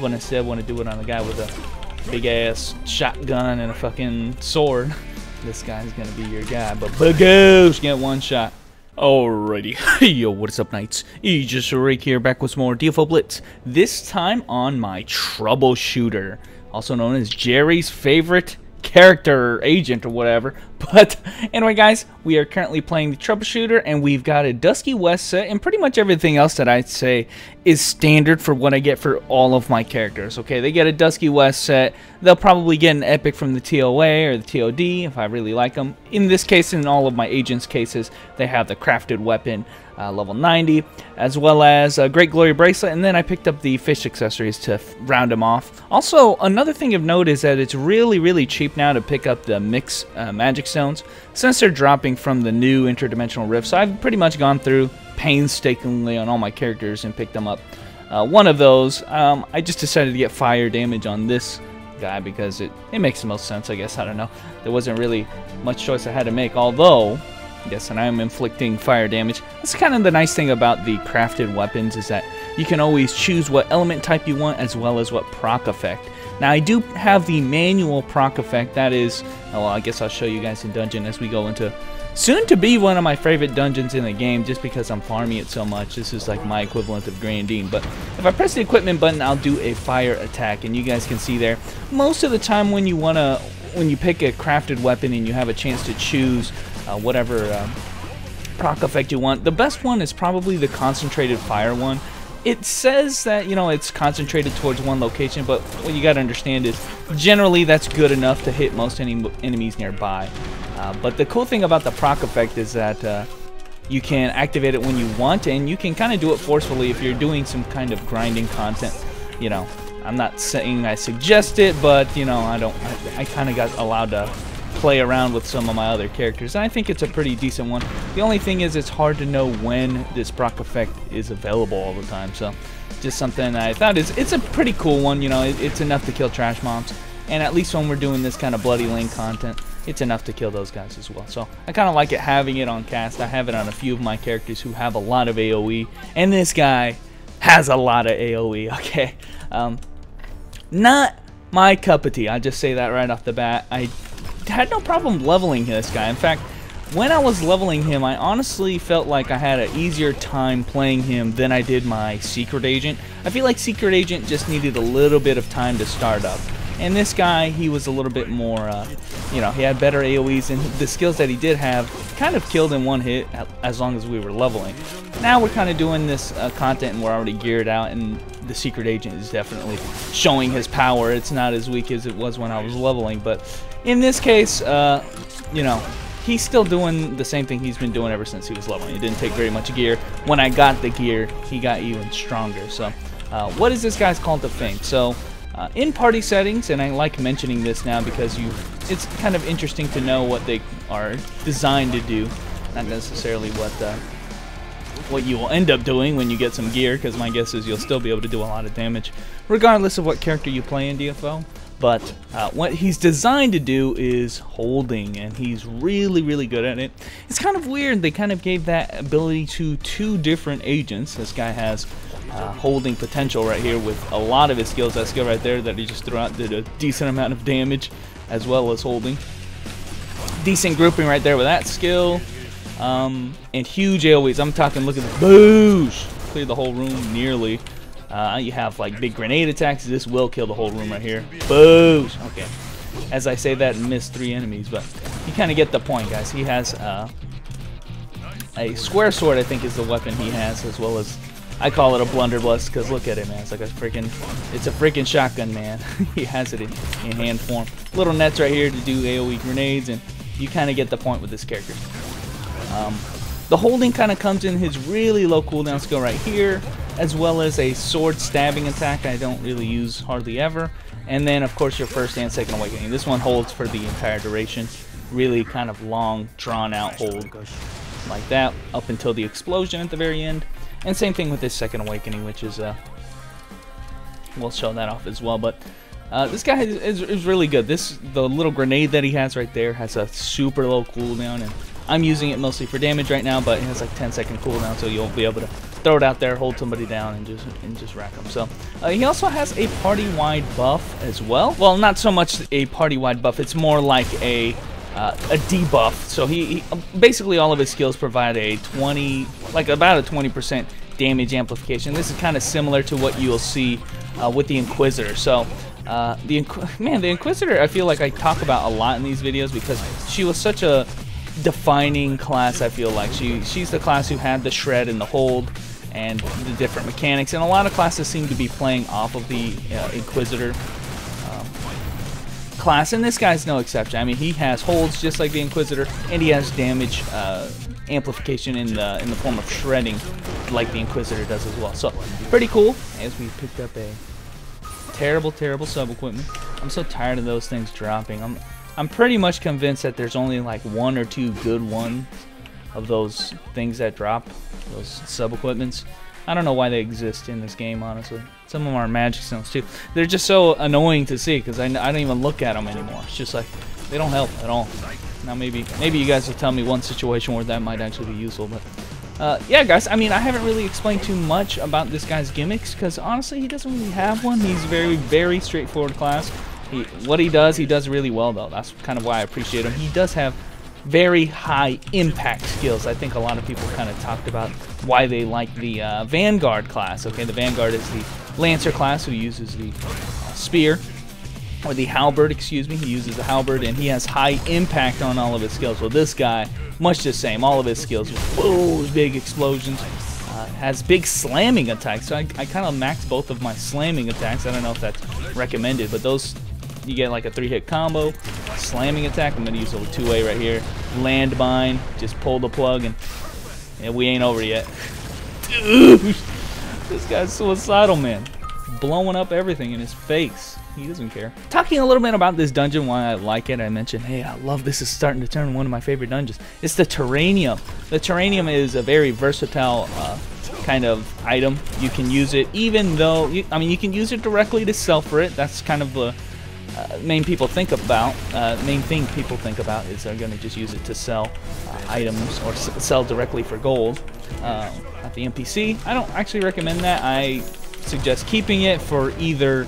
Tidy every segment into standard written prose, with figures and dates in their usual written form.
but instead want to do it on a guy with a big ass shotgun and a fucking sword, this guy's gonna be your guy. But Bagoosh, get one shot. Alrighty, yo, what is up, Knights? Just Rick here, back with some more DFO Blitz. This time on my troubleshooter, also known as Jerry's favorite character or agent or whatever. But anyway, guys, we are currently playing the troubleshooter, and we've got a Dusky West set, and pretty much everything else that I'd say is standard for what I get for all of my characters. Okay, they get a Dusky West set. They'll probably get an epic from the TOA or the TOD if I really like them. In this case, in all of my agents' cases, they have the crafted weapon level 90, as well as a Great Glory Bracelet, and then I picked up the fish accessories to round them off. Also, another thing of note is that it's really cheap now to pick up the mix magic stones, since they're dropping from the new interdimensional rift. So I've pretty much gone through painstakingly on all my characters and picked them up. One of those, I just decided to get fire damage on this guy because it makes the most sense, I guess. I don't know. There wasn't really much choice I had to make, although yes, and I am inflicting fire damage. That's kind of the nice thing about the crafted weapons, is that you can always choose what element type you want as well as what proc effect. Now, I do have the manual proc effect. That is, well, I guess I'll show you guys in dungeon as we go into soon to be one of my favorite dungeons in the game, just because I'm farming it so much. This is like my equivalent of Grandine. But if I press the equipment button, I'll do a fire attack, and you guys can see there. Most of the time when you pick a crafted weapon and you have a chance to choose whatever proc effect you want, the best one is probably the concentrated fire one. It says that, you know, it's concentrated towards one location, but what you got to understand is generally that's good enough to hit most enemies nearby. But the cool thing about the proc effect is that you can activate it when you want, and you can kind of do it forcefully if you're doing some kind of grinding content. You know, I'm not saying I suggest it, but you know, I kind of got allowed to play around with some of my other characters, and I think it's a pretty decent one. The only thing is it's hard to know when this proc effect is available all the time, so just something I thought it's a pretty cool one. You know, it's enough to kill trash mobs, and at least when we're doing this kind of bloody lane content, it's enough to kill those guys as well. So I kind of like it having it on cast. I have it on a few of my characters who have a lot of AoE, and this guy has a lot of AoE. Okay, not my cup of tea. I just say that right off the bat. I had no problem leveling this guy. In fact, when I was leveling him, I honestly felt like I had an easier time playing him than I did my Secret Agent. I feel like Secret Agent just needed a little bit of time to start up. And this guy, he was a little bit more, you know, he had better AoEs, and the skills that he did have kind of killed in one hit as long as we were leveling. Now we're kind of doing this content and we're already geared out, and the Secret Agent is definitely showing his power. It's not as weak as it was when I was leveling, but in this case, you know, he's still doing the same thing he's been doing ever since he was leveling. It didn't take very much gear. When I got the gear, he got even stronger. So what is this guy's called to think? So in party settings, and I like mentioning this now because it's kind of interesting to know what they are designed to do, not necessarily what you will end up doing when you get some gear, because my guess is you'll still be able to do a lot of damage regardless of what character you play in DFO. But what he's designed to do is holding, and he's really good at it. It's kind of weird. They kind of gave that ability to two different agents. This guy has holding potential right here with a lot of his skills. That skill right there that he just threw out did a decent amount of damage, as well as holding. Decent grouping right there with that skill. And huge AoEs. I'm talking, look at the boosh! Clear the whole room nearly. You have like big grenade attacks. This will kill the whole room right here. Boosh! Okay. As I say that, missed 3 enemies, but you kind of get the point, guys. He has a square sword, I think, is the weapon he has, as well as, I call it a blunderbuss, because look at it, man. It's like it's a freaking shotgun, man. He has it in hand form. Little nets right here to do AoE grenades, and you kind of get the point with this character. The holding kind of comes in his really low cooldown skill right here, as well as a sword stabbing attack I don't really use hardly ever. And then, of course, your first and second awakening. This one holds for the entire duration. Really kind of long, drawn-out hold like that up until the explosion at the very end. And same thing with this second awakening, which is, we'll show that off as well. But this guy is really good. The little grenade that he has right there has a super low cooldown, and I'm using it mostly for damage right now, but it has like 10-second cooldown, so you'll be able to throw it out there, hold somebody down, and just rack them. So he also has a party-wide buff as well. Well, not so much a party-wide buff. It's more like a debuff. So he basically all of his skills provide a about a 20% damage amplification. This is kind of similar to what you'll see with the Inquisitor. So the Inquisitor, I feel like I talk about a lot in these videos because she was such a defining class. I feel like she's the class who had the shred and the hold and the different mechanics, and a lot of classes seem to be playing off of the Inquisitor class, and this guy's no exception. I mean, he has holds just like the Inquisitor, and he has damage amplification in the form of shredding like the Inquisitor does as well. So pretty cool. As we picked up a terrible sub equipment. I'm so tired of those things dropping. I'm pretty much convinced that there's only like 1 or 2 good ones of those things that drop, those sub equipments. I don't know why they exist in this game, honestly. Some of them are magic stones too. They're just so annoying to see because I don't even look at them anymore. It's just like they don't help at all. Now maybe you guys will tell me one situation where that might actually be useful, but yeah, guys. I mean, I haven't really explained too much about this guy's gimmicks because honestly, he doesn't really have one. He's very straightforward class. What he does really well though. That's kind of why I appreciate him. He does have very high impact skills. I think a lot of people kind of talked about why they like the Vanguard class. Okay, the Vanguard is the Lancer class who uses the spear, or the halberd, excuse me. He uses the halberd, and he has high impact on all of his skills. Well, this guy, much the same. All of his skills, whoa, big explosions. Has big slamming attacks. So I kind of maxed both of my slamming attacks. I don't know if that's recommended, but those, you get like a 3-hit combo. Slamming attack, I'm going to use a 2A right here. Landmine, just pull the plug, and yeah, we ain't over yet. Dude, this guy's suicidal, man. Blowing up everything in his face. He doesn't care. Talking a little bit about this dungeon, why I like it, I mentioned, hey, I love this. Is starting to turn one of my favorite dungeons. It's the Terranium. The Terranium is a very versatile kind of item. You can use it even though, I mean, you can use it directly to sell for it. That's kind of the main thing people think about is they're going to just use it to sell items or sell directly for gold at the NPC. I don't actually recommend that. I suggest keeping it for either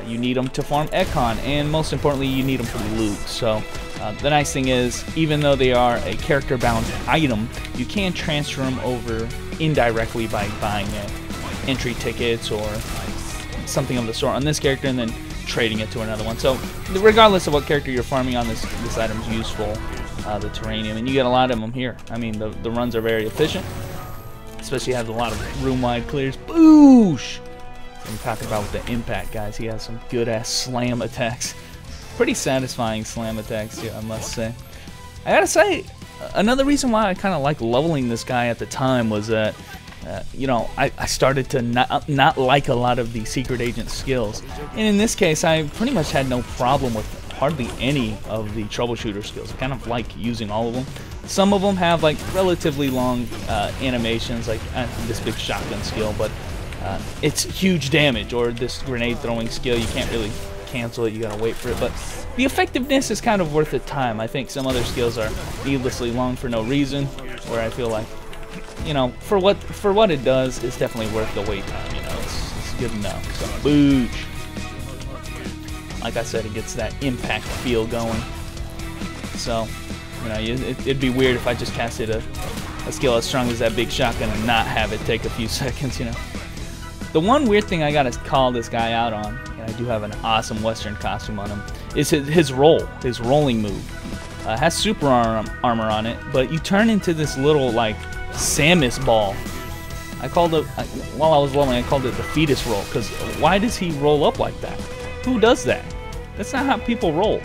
you need them to farm Econ, and most importantly, you need them for loot. So the nice thing is, even though they are a character-bound item, you can transfer them over indirectly by buying entry tickets or something of the sort on this character, and then trading it to another one. So regardless of what character you're farming on, this item's useful, the Terranium, and you get a lot of them here. I mean, the runs are very efficient, especially has a lot of room-wide clears. Boosh! I'm talking about with the impact, guys. He has some good-ass slam attacks. Pretty satisfying slam attacks, too, I must say. I gotta say, another reason why I kind of like leveling this guy at the time was that you know, I started to not like a lot of the secret agent skills, and in this case I pretty much had no problem with hardly any of the troubleshooter skills. I kind of like using all of them. Some of them have like relatively long animations, like this big shotgun skill, but it's huge damage, or this grenade throwing skill, you can't really cancel it, you gotta wait for it, but the effectiveness is kind of worth the time. I think some other skills are needlessly long for no reason, where I feel like, you know, for what it does, it's definitely worth the wait time. You know, it's good enough. So, boosh. Like I said, it gets that impact feel going. So, you know, it'd be weird if I just casted a skill as strong as that big shotgun and not have it take a few seconds. You know, the one weird thing I gotta call this guy out on, and I do have an awesome Western costume on him, is his rolling move. Has super armor on it, but you turn into this little like Samus ball. I called it, while I was leveling, I called it the fetus roll, because why does he roll up like that? Who does that? That's not how people roll.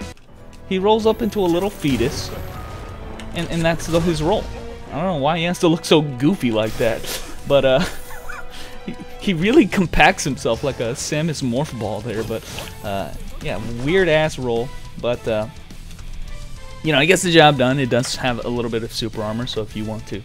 He rolls up into a little fetus, and that's his roll. I don't know why he has to look so goofy like that, but he really compacts himself like a Samus morph ball there. But yeah, weird ass roll, but you know, it gets the job done. It does have a little bit of super armor, so if you want to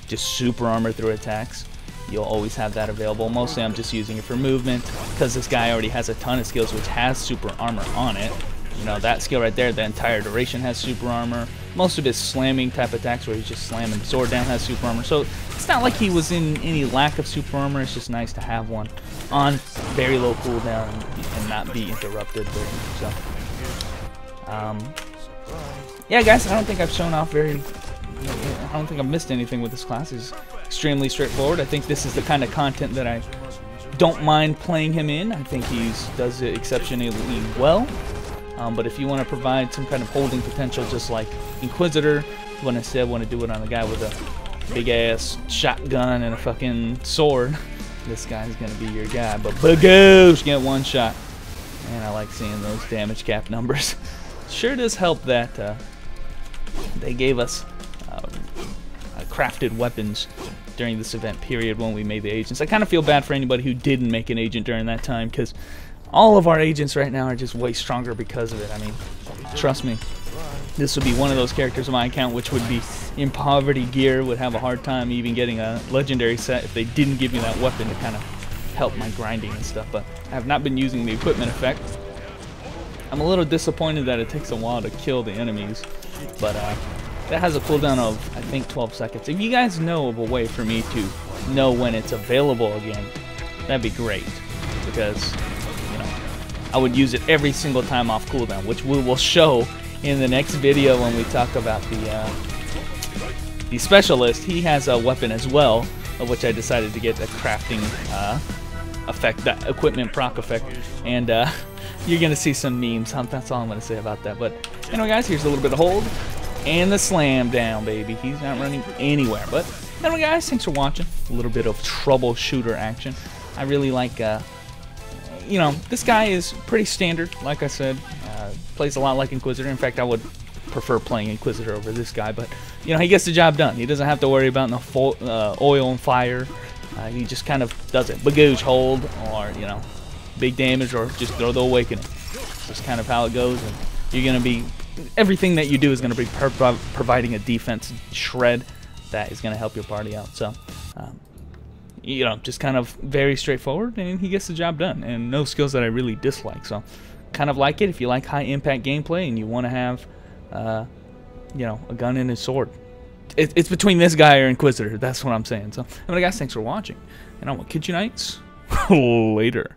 just super armor through attacks, you'll always have that available. Mostly I'm just using it for movement, because this guy already has a ton of skills which has super armor on it. You know, that skill right there, the entire duration has super armor. Most of his slamming type attacks where he's just slamming the sword down has super armor. So it's not like he was in any lack of super armor. It's just nice to have one on very low cooldown and not be interrupted. So, yeah, guys, I don't think I've shown off I don't think I've missed anything with this class. It's extremely straightforward. I think this is the kind of content that I don't mind playing him in. I think he does it exceptionally well. But if you want to provide some kind of holding potential, just like Inquisitor, when I said want to do it on a guy with a big ass shotgun and a fucking sword, this guy's gonna be your guy. But bagoosh, get one shot. And I like seeing those damage cap numbers. Sure does help that they gave us crafted weapons during this event period when we made the agents. I kind of feel bad for anybody who didn't make an agent during that time, because all of our agents right now are just way stronger because of it. I mean, trust me, this would be one of those characters on my account which would be in poverty gear, would have a hard time even getting a legendary set if they didn't give me that weapon to kind of help my grinding and stuff. But I have not been using the equipment effect. I'm a little disappointed that it takes a while to kill the enemies, but that has a cooldown of, I think, 12 seconds. If you guys know of a way for me to know when it's available again, that'd be great, because, you know, I would use it every single time off cooldown, which we will show in the next video when we talk about the specialist. He has a weapon as well, of which I decided to get the crafting effect, that equipment proc effect, and you're gonna see some memes. That's all I'm gonna say about that. But anyway, guys, here's a little bit of hold and the slam down, baby. He's not running anywhere. But anyway, guys, thanks for watching. A little bit of troubleshooter action. I really like, you know, this guy is pretty standard. Like I said, plays a lot like Inquisitor. In fact, I would prefer playing Inquisitor over this guy. But you know, he gets the job done. He doesn't have to worry about no oil and fire. He just kind of does it. Bagoosh, hold, or, you know, big damage, or just throw the awakening. Just kind of how it goes. And you're gonna be, everything that you do is going to be providing a defense shred that is going to help your party out. So, you know, just kind of very straightforward, and he gets the job done. And no skills that I really dislike. So, kind of like it if you like high impact gameplay and you want to have, you know, a gun and a sword. It's between this guy or Inquisitor. That's what I'm saying. So, anyway, guys, thanks for watching. And I will catch you nights later.